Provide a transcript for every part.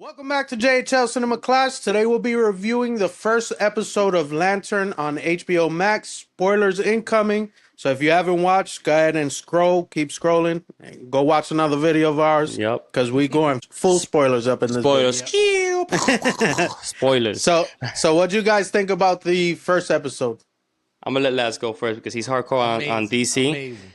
Welcome back to JHL Cinema Clash. Today we'll be reviewing the first episode of Lantern on HBO Max. Spoilers incoming. So if you haven't watched, go ahead and keep scrolling, and go watch another video of ours. Yep. Because we going full spoilers up in this Spoilers. video. Spoilers. So what do you guys think about the first episode? I'm gonna let Laz go first because he's hardcore on DC. Amazing.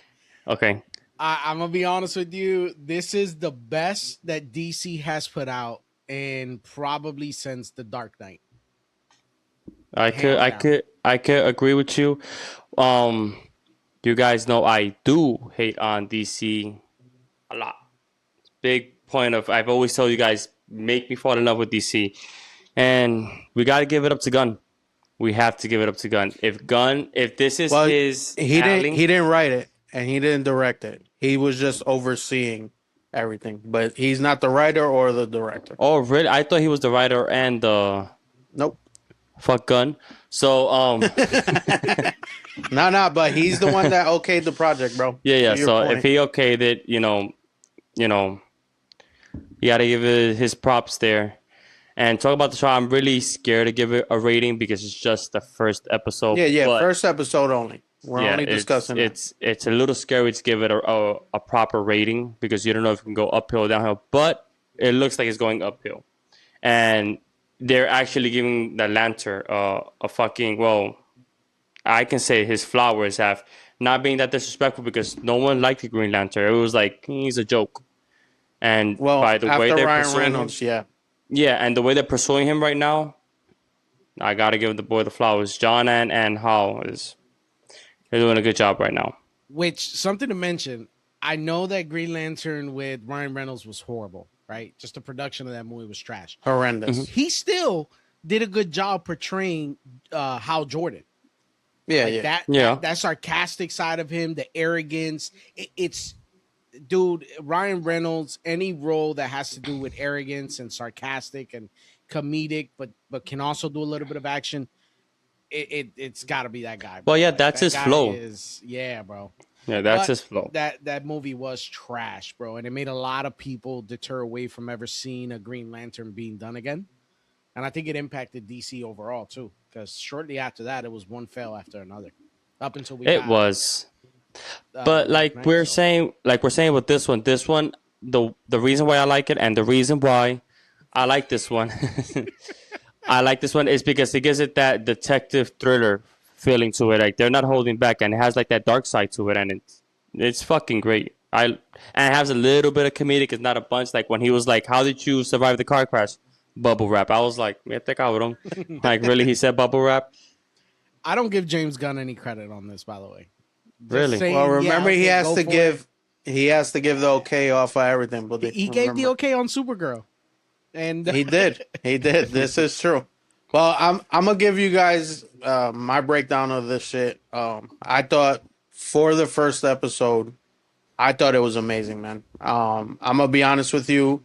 Okay. I'm gonna be honest with you. This is the best that DC has put out, and probably since The Dark Knight. I could agree with you. You guys know I do hate on DC a lot. Big point of I've always told you guys make me fall in love with DC, and we got to give it up to Gunn. We have to give it up to Gunn. If this is his, he didn't write it and he didn't direct it. He was just overseeing everything, but he's not the writer or the director. Oh, really? I thought he was the writer and the. Nope. Fuck Gunn. So No, but he's the one that okayed the project, bro. Yeah. So if he okayed it, you gotta give it his props there. And talk about the show. I'm really scared to give it a rating because it's just the first episode. Yeah. But First episode only. We're only discussing it's a little scary to give it a proper rating because you don't know if it can go uphill or downhill. But it looks like it's going uphill, and they're actually giving the Lantern a fucking I can say his flowers have not being that disrespectful because no one liked the Green Lantern. It was like he's a joke, and by the way they're Ryan pursuing Reynolds, him, and the way they're pursuing him right now, I gotta give the boy the flowers. John and Hal they're doing a good job right now. Which, something to mention, I know that Green Lantern with Ryan Reynolds was horrible, right? Just the production of that movie was trash. horrendous. Mm-hmm. He still did a good job portraying Hal Jordan. That sarcastic side of him, the arrogance. Dude, Ryan Reynolds, any role that has to do with arrogance and sarcastic and comedic, but can also do a little bit of action, it's got to be that guy. Bro. Well, yeah, that's his flow. Bro. Yeah, that's his flow. That movie was trash, bro, and it made a lot of people deter away from ever seeing a Green Lantern being done again. And I think it impacted DC overall too, because shortly after that, it was one fail after another, up until But like we're saying with this one, the reason why I like it and the reason why I like this one, I like this one is because it gives it that detective thriller feeling to it. Like they're not holding back, and it has like that dark side to it, and it's fucking great. And it has a little bit of comedic. It's not a bunch. Like when he was like, "How did you survive the car crash?" Bubble wrap. I was like, "Mete cabrón." Like really, he said bubble wrap. I don't give James Gunn any credit on this, by the way. Really? Well, remember he has to give the okay off of everything. But he gave the okay on Supergirl, and he did. This is true. Well, I'm gonna give you guys my breakdown of this shit. I thought for the first episode, I thought it was amazing, man. I'm gonna be honest with you,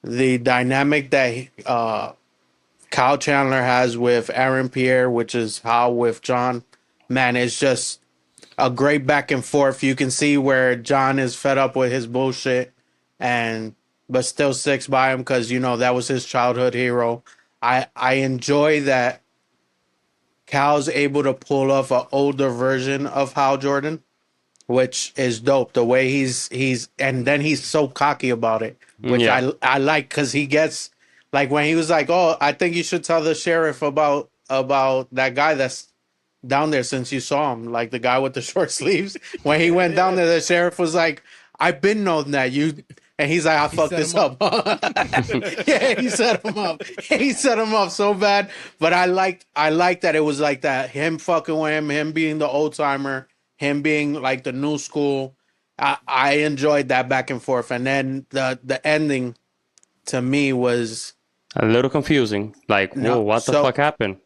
the dynamic that Kyle Chandler has with Aaron Pierre, which is how with John, man, it's just a great back and forth. You can see where John is fed up with his bullshit, but still sticks by him because that was his childhood hero. I enjoy that Cal's able to pull off an older version of Hal Jordan, which is dope. The way he's and then he's so cocky about it, which I like because he gets like when he was like, "Oh, I think you should tell the sheriff about that guy that's down there since you saw him," like the guy with the short sleeves. When he went down there, the sheriff was like, "I've been known that you." And he's like, I fucked this up. Yeah, he set him up. He set him up so bad. But I liked that it was like that. Him fucking with him being the old timer, him being like the new school. I enjoyed that back and forth. And then the ending to me was a little confusing. Like, whoa, what the fuck happened?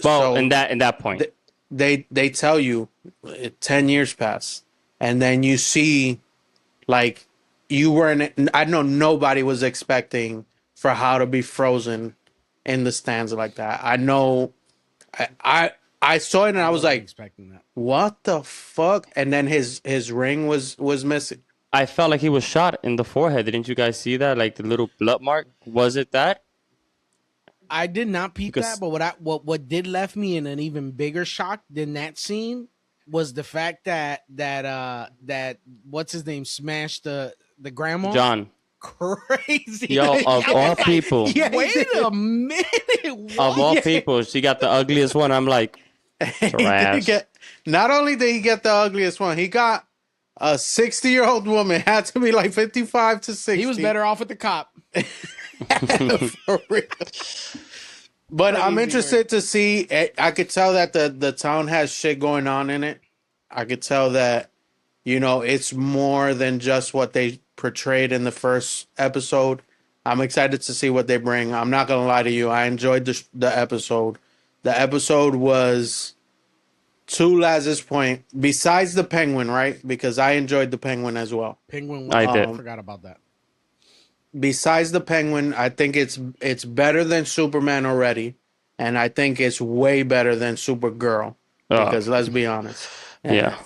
Well, in that point. They tell you 10 years pass. And then you see like I know nobody was expecting for Hal to be frozen in the stands like that. I know I saw it and I was like, expecting that. What the fuck? And then his ring was missing. I felt like he was shot in the forehead. Didn't you guys see that? Like the little blood mark. Was it that? I did not peep Because that, but what did left me in an even bigger shock than that scene was the fact that what's his name smashed the grandma. John. Crazy. Yo, of all people. Wait a minute. What? Of all people, she got the ugliest one. I'm like, trash. Not only did he get the ugliest one, he got a 60-year-old woman. Had to be like 55 to 60. He was better off with the cop. For real. But I'm interested to see. I could tell that the town has shit going on in it. I could tell that, it's more than just what they portrayed in the first episode. I'm excited to see what they bring. I'm not gonna lie to you. I enjoyed the episode. The episode was, to Laz's point, besides the penguin, right? Because I enjoyed the penguin as well. Penguin. I did. I forgot about that. Besides the penguin, I think it's better than Superman already, and I think it's way better than Supergirl. Because let's be honest, yeah,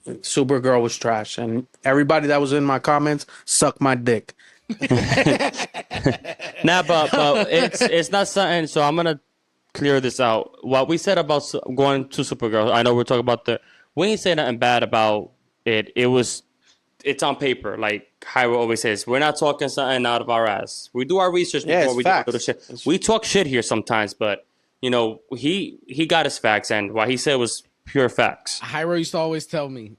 Supergirl was trash, and everybody that was in my comments suck my dick. Nah, but it's not something. So I'm gonna clear this out. What we said about going to Supergirl, I know we're talking about we ain't saying nothing bad about it. It's on paper, like Hyro always says. We're not talking something out of our ass. We do our research before we do the shit. We talk shit here sometimes, but he got his facts, and what he said was pure facts. Hyro used to always tell me,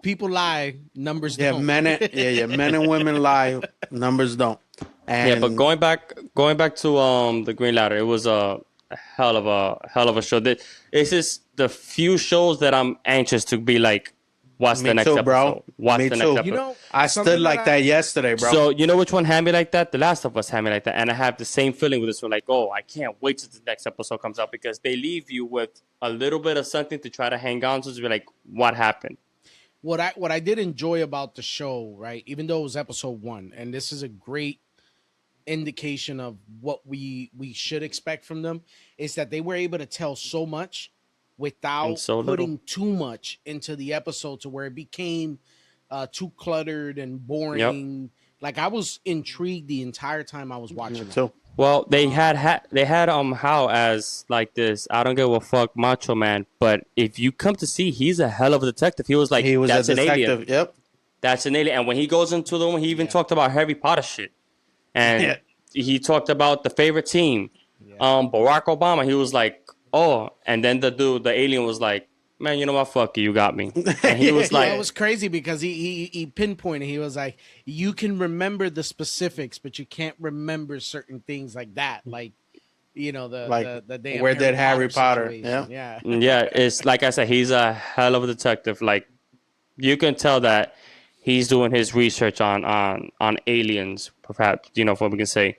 people lie, numbers don't. Men and women lie, numbers don't. And but going back to the Green Ladder, it was a hell of a show. This is the few shows that I'm anxious to be like, what's the next episode? Bro. What's the next episode? I stood like that yesterday, bro. So you know which one had me like that? The Last of Us had me like that, and I have the same feeling with this one. Like, oh, I can't wait till the next episode comes out because they leave you with a little bit of something to try to hang on to be like, what happened? What I did enjoy about the show, right? Even though it was episode 1, and this is a great indication of what we should expect from them, is that they were able to tell so much without putting too much into the episode to where it became too cluttered and boring. Yep. Like I was intrigued the entire time I was watching it. So, well, they had Hal as like this I don't give a fuck macho man, but if you come to see, he's a hell of a detective. He was like, that's a detective. An alien. Yep, that's an alien. And when he goes into the one, he even talked about Harry Potter shit, and he talked about the favorite team, Barack Obama. He was like, oh, and then the alien was like, man, you know what? Fuck you, got me. And he was like, it was crazy because he pinpointed. He was like, you can remember the specifics, but you can't remember certain things like that, like the damn where did Harry Potter? Yeah. It's like I said, he's a hell of a detective. Like you can tell that he's doing his research on aliens, perhaps what we can say.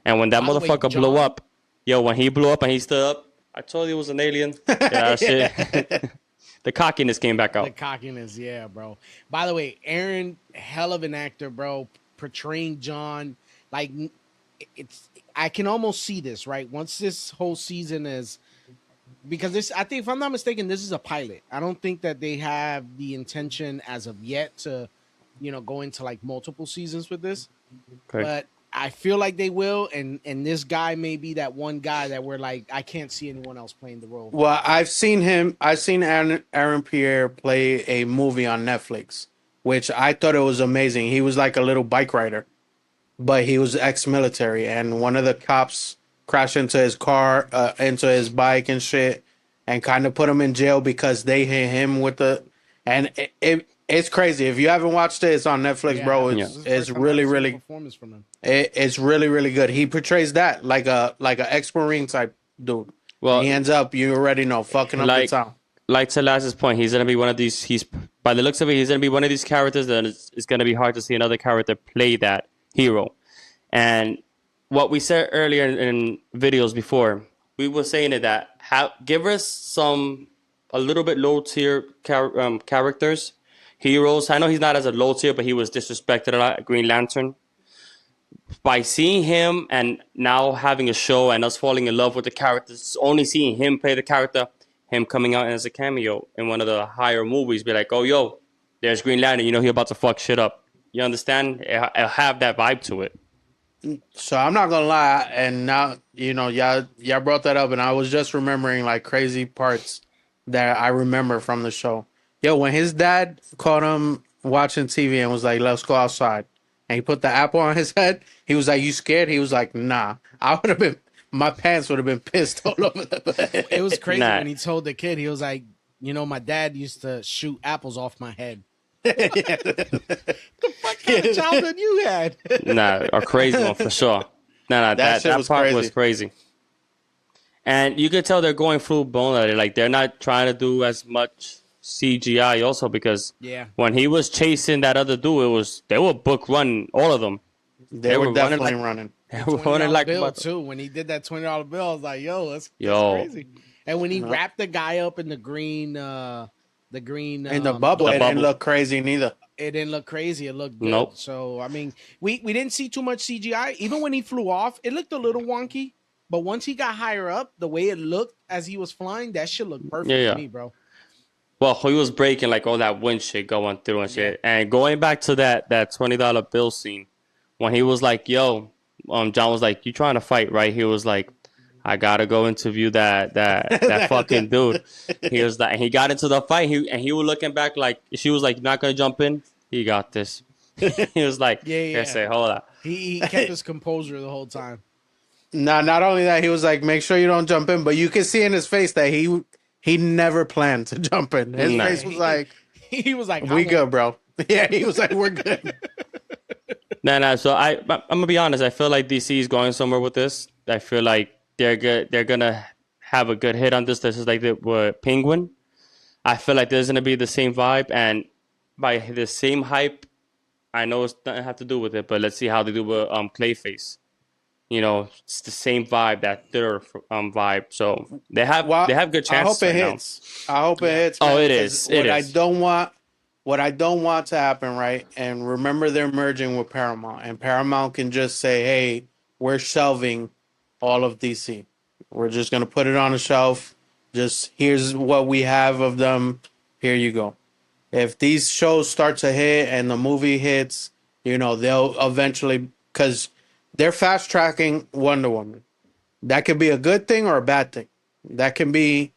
And when that motherfucker blew up, when he blew up and he stood up. I told you it was an alien. Yeah, shit. The cockiness came back out. The cockiness, yeah, bro. By the way, Aaron, hell of an actor, bro. Portraying John, like I can almost see this, right? Once this whole season is, because I think if I'm not mistaken, this is a pilot. I don't think that they have the intention as of yet to, go into like multiple seasons with this. Okay. But I feel like they will, and this guy may be that one guy that we're like, I can't see anyone else playing the role. Well, I've seen Aaron Pierre play a movie on Netflix, which I thought it was amazing. He was like a little bike rider, but he was ex-military, and one of the cops crashed into his car, into his bike and shit, and kind of put him in jail because they hit him with and it's crazy. If you haven't watched it, it's on Netflix, bro. It's really, really performance from him. It's really, really good. He portrays that like a ex-Marine type dude. Well, he ends up, you already know, fucking up the town. Like to Laz's point, he's gonna be one of these. He's by the looks of it, he's gonna be one of these characters that it's gonna be hard to see another character play that hero. And what we said earlier in videos before, we were saying that give us a little bit low tier characters. Heroes. I know he's not as a low tier, but he was disrespected a lot. Green Lantern. By seeing him and now having a show and us falling in love with the characters, only seeing him play the character, him coming out as a cameo in one of the higher movies, be like, oh, yo, there's Green Lantern. You know he about to fuck shit up. You understand? It'll have that vibe to it. So I'm not gonna lie, and now y'all brought that up, and I was just remembering like crazy parts that I remember from the show. Yo, when his dad caught him watching TV and was like, "Let's go outside," and he put the apple on his head, he was like, "You scared?" He was like, "Nah." I would have been, my pants would have been pissed all over the bed. It was crazy when he told the kid, he was like, my dad used to shoot apples off my head. The fuck kind of childhood you had? Nah, a crazy one for sure. That part was crazy. And you could tell they're going full blown at it. Like they're not trying to do as much CGI also because when he was chasing that other dude, they were book run, all of them. They were definitely running. They were running like bill too. When he did that $20 bill, I was like, that's crazy. And when he wrapped the guy up in the green in the bubble, it didn't look crazy neither. It didn't look crazy. It looked good. Nope. So I mean, we didn't see too much CGI. Even when he flew off, it looked a little wonky. But once he got higher up, the way it looked as he was flying, that shit looked perfect to me, bro. Well, he was breaking like all that wind shit going through and shit. And going back to that $20 bill scene, when he was like, "Yo," John was like, "You trying to fight, right?" He was like, "I gotta go interview that fucking dude." He was like, he got into the fight. He was looking back like she was like, "You're not gonna jump in." He got this. He was like, "Yeah." Say, hold on. He kept his composure the whole time. Nah, not only that, he was like, "Make sure you don't jump in," but you can see in his face that he never planned to jump in. His face was like, he was like, "We good, bro." Yeah, he was like, "We're good." Nah. So I'm gonna be honest. I feel like DC is going somewhere with this. I feel like they're good. They're gonna have a good hit on this. This is like the Penguin. I feel like there's gonna be the same vibe, and by the same hype. I know it's nothing have to do with it, but let's see how they do with Clayface. It's the same vibe, that thriller vibe. So they have good chances. I hope it hits. I hope it hits. Man, it is. What I don't want to happen, right? And remember, they're merging with Paramount, and Paramount can just say, "Hey, we're shelving all of DC. We're just gonna put it on a shelf. Just here's what we have of them. Here you go." If these shows start to hit and the movie hits, they'll eventually, because they're fast tracking Wonder Woman. That could be a good thing or a bad thing. That can be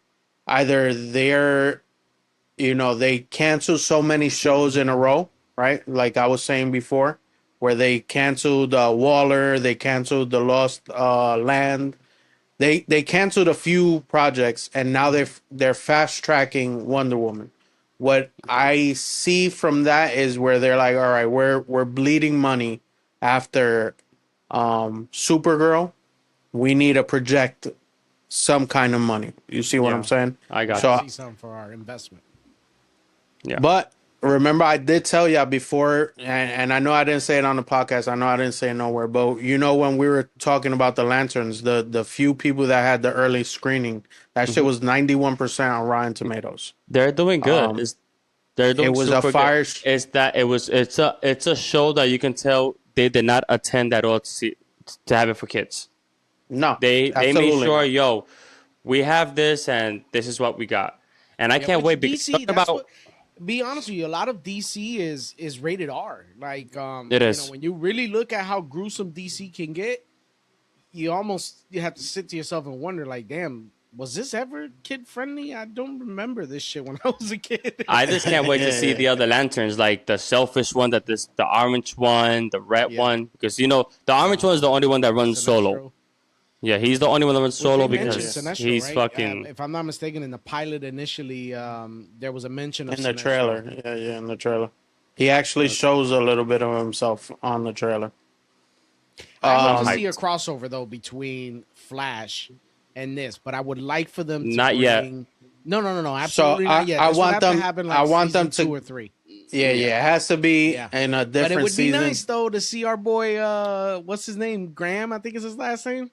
either they cancel so many shows in a row, right? Like I was saying before, where they canceled Waller, they canceled the Lost Land. They canceled a few projects, and now they're fast tracking Wonder Woman. What I see from that is where they're like, all right, we're bleeding money after Supergirl. We need to project some kind of money. You see what I'm saying? I got to see something for our investment. Yeah. But remember, I did tell y'all before, and I know I didn't say it on the podcast. I know I didn't say it nowhere, but when we were talking about the Lanterns, the few people that had the early screening, that shit was 91% on Rotten Tomatoes. They're doing good. They're doing. It was a fire. It's a show that you can tell they did not attend at all to have it for kids. No, they made sure, we have this and this is what we got, and I can't wait because DC, be honest with you, a lot of DC is rated R. Like it is. When you really look at how gruesome DC can get, you have to sit to yourself and wonder, like, damn, was this ever kid friendly? I don't remember this shit when I was a kid. I just can't wait to see the other Lanterns, like the selfish one, the orange one, the red one, because the orange one is the only one that runs solo. Yeah, he's the only one that runs solo because he's right? fucking. If I'm not mistaken, in the pilot initially, there was a mention of in the trailer. Yeah, in the trailer, he actually shows a little bit of himself on the trailer. I want to see a crossover though between Flash and this, but I would like for them to not yet. No, absolutely not yet. I want them. I want them to 2 or 3. Yeah, it has to be in a different season. But it would be nice though to see our boy, what's his name, Graham, I think is his last name,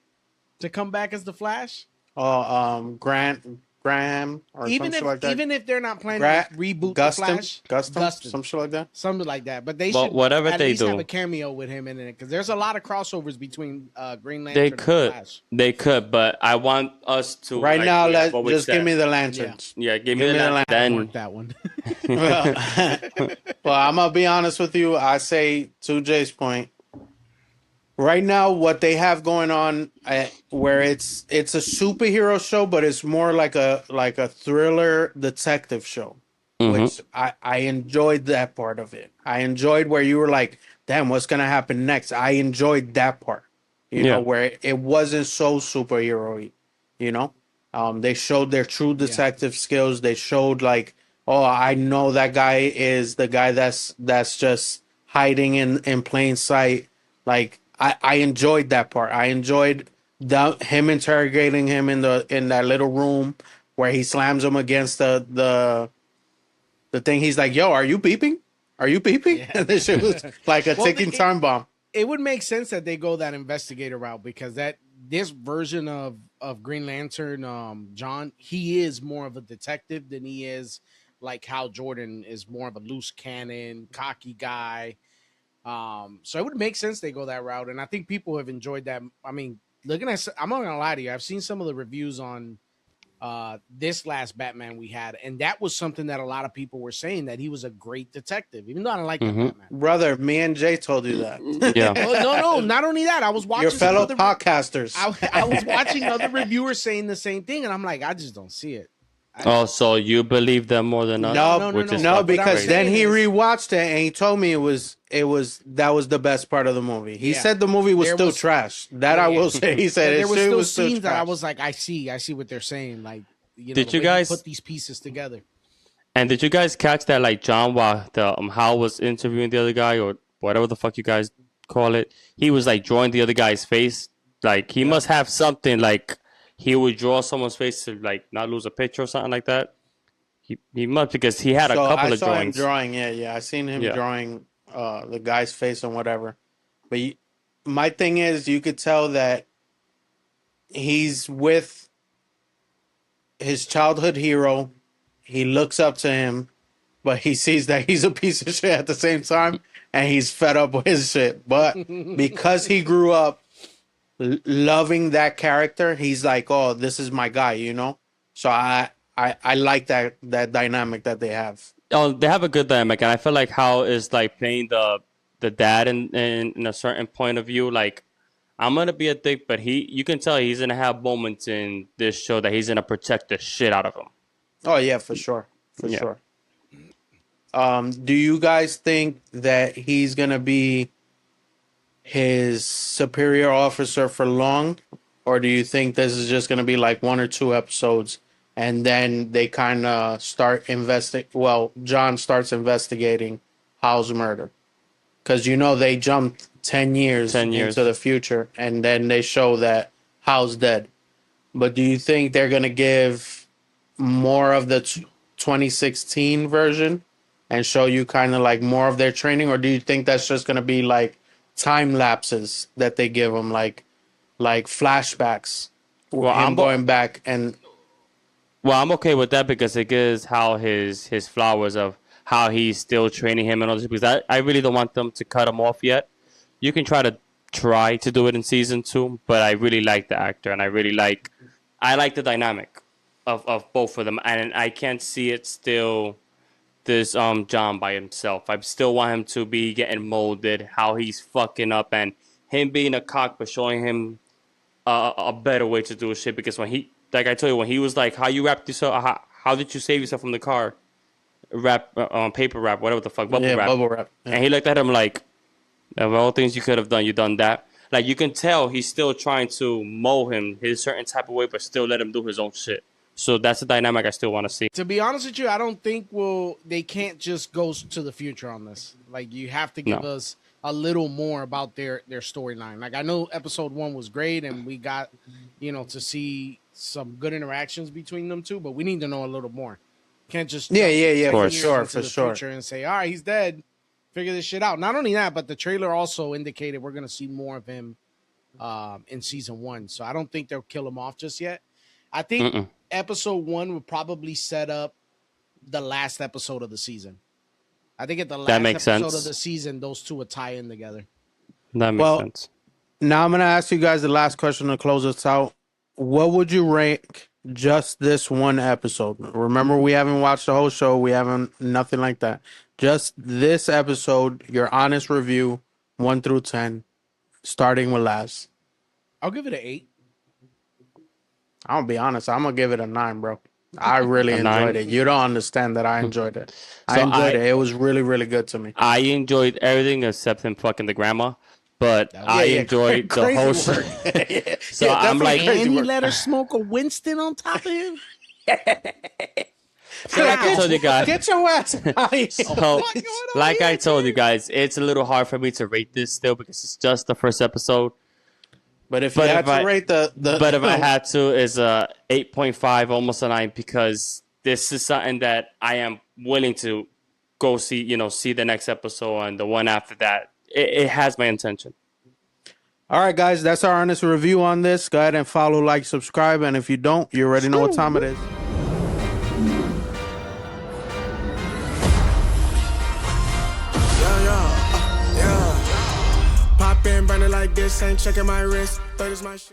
to come back as the Flash. Grant Graham or some shit like that. Even if they're not planning to reboot the Flash, Gustin, some shit like that. Something like that. But they should whatever at they least do. have a cameo with him in it because there's a lot of crossovers between Green Lantern and Flash. They could, but I want us to right now. Just give me the lanterns. Yeah, give me the lanterns. Then that one. Well, I'm gonna be honest with you. I say to Jay's point. Right now, what they have going on, where it's a superhero show, but it's more like a thriller detective show, which I enjoyed that part of it. I enjoyed where you were like, "Damn, what's gonna happen next?" I enjoyed that part, you know, where it wasn't so superhero-y, you know. They showed their true detective skills. They showed like, oh, I know that guy is the guy that's just hiding in plain sight, like. I enjoyed that part. I enjoyed him interrogating him in that little room where he slams him against the thing. He's like, "Yo, are you beeping? Are you beeping?" Yeah. And this shit was like a ticking time bomb. It would make sense that they go that investigator route because this version of Green Lantern, John, he is more of a detective than he is like Hal Jordan is more of a loose cannon, cocky guy. So it would make sense they go that route, and I think people have enjoyed that. I mean, I'm not gonna lie to you. I've seen some of the reviews on this last Batman we had, and that was something that a lot of people were saying that he was a great detective, even though I don't like that Batman. Brother, me and Jay told you that. Yeah. No, not only that. I was watching your fellow podcasters. I was watching other reviewers saying the same thing, and I'm like, I just don't see it. So you believe them more than us? No, because then he rewatched it and he told me that was the best part of the movie. He said the movie was still trash. That I will say. He said there were still scenes that I was like, I see what they're saying. Like, did you guys put these pieces together? And did you guys catch that? Like John, while Hal was interviewing the other guy or whatever the fuck you guys call it, he was like drawing the other guy's face. Like he must have something like. He would draw someone's face to like not lose a picture or something like that. He must because he had a couple of drawings. Him drawing, I seen him drawing the guy's face and whatever. But my thing is, you could tell that he's with his childhood hero. He looks up to him, but he sees that he's a piece of shit at the same time, and he's fed up with his shit. But because he grew up loving that character, he's like, oh, this is my guy, you know. So I like that dynamic that they have. Oh, they have a good dynamic, and I feel like Hal is like playing the dad in a certain point of view. Like, I'm gonna be a dick, but you can tell he's gonna have moments in this show that he's gonna protect the shit out of him. Oh yeah, for sure, for sure. Do you guys think that he's gonna be his superior officer for long, or do you think this is just going to be like 1 or 2 episodes and then they kind of start John starts investigating Hal's murder, because they jumped 10 years into the future and then they show that Hal's dead. But do you think they're going to give more of the 2016 version and show you kind of like more of their training, or do you think that's just going to be like time lapses that they give him, like flashbacks? Well, I'm going back and. Well, I'm okay with that because it gives Hal his flowers of how he's still training him and all this. Because I really don't want them to cut him off yet. You can try to do it in season 2, but I really like the actor and I like the dynamic of both of them, and I can't see it still. This John by himself. I still want him to be getting molded, how he's fucking up, and him being a cock, but showing him a better way to do shit. Because when he, like I told you, when he was like, "How you wrapped yourself? How did you save yourself from the car? Paper wrap, whatever the fuck, bubble wrap." Yeah. And he looked at him like, "Of all things you could have done, you done that." Like you can tell he's still trying to mold him his certain type of way, but still let him do his own shit. So that's the dynamic I still want to see. To be honest with you, I don't think they can't just go to the future on this. Like, you have to give us a little more about their storyline. Like, I know episode 1 was great and we got, to see some good interactions between them two, but we need to know a little more. Can't just for sure and say, all right, he's dead. Figure this shit out. Not only that, but the trailer also indicated we're going to see more of him in season 1. So I don't think they'll kill him off just yet. I think episode 1 would probably set up the last episode of the season. I think at the last episode of the season, those two would tie in together. That makes sense. Now I'm going to ask you guys the last question to close us out. What would you rank just this one episode? Remember, we haven't watched the whole show. We haven't, nothing like that. Just this episode, your honest review, 1 through 10, starting with Laz. I'll give it an 8. I'll be honest. I'm going to give it a 9, bro. I really enjoyed it. You don't understand that I enjoyed it. I enjoyed it. It was really, really good to me. I enjoyed everything except him fucking the grandma. But I enjoyed the whole show. So I'm like, and he let her smoke a Winston on top of him. So like I told you guys, get your ass out. So, like I told you guys, it's a little hard for me to rate this still because it's just the first episode. But if I had to rate but if I had to, is a 8.5, almost a 9, because this is something that I am willing to go see. You know, see the next episode and the one after that. It has my intention. All right, guys, that's our honest review on this. Go ahead and follow, like, subscribe, and if you don't, you already know what time it is. Pop in, burning like this, ain't checking my wrist. But it's my shit.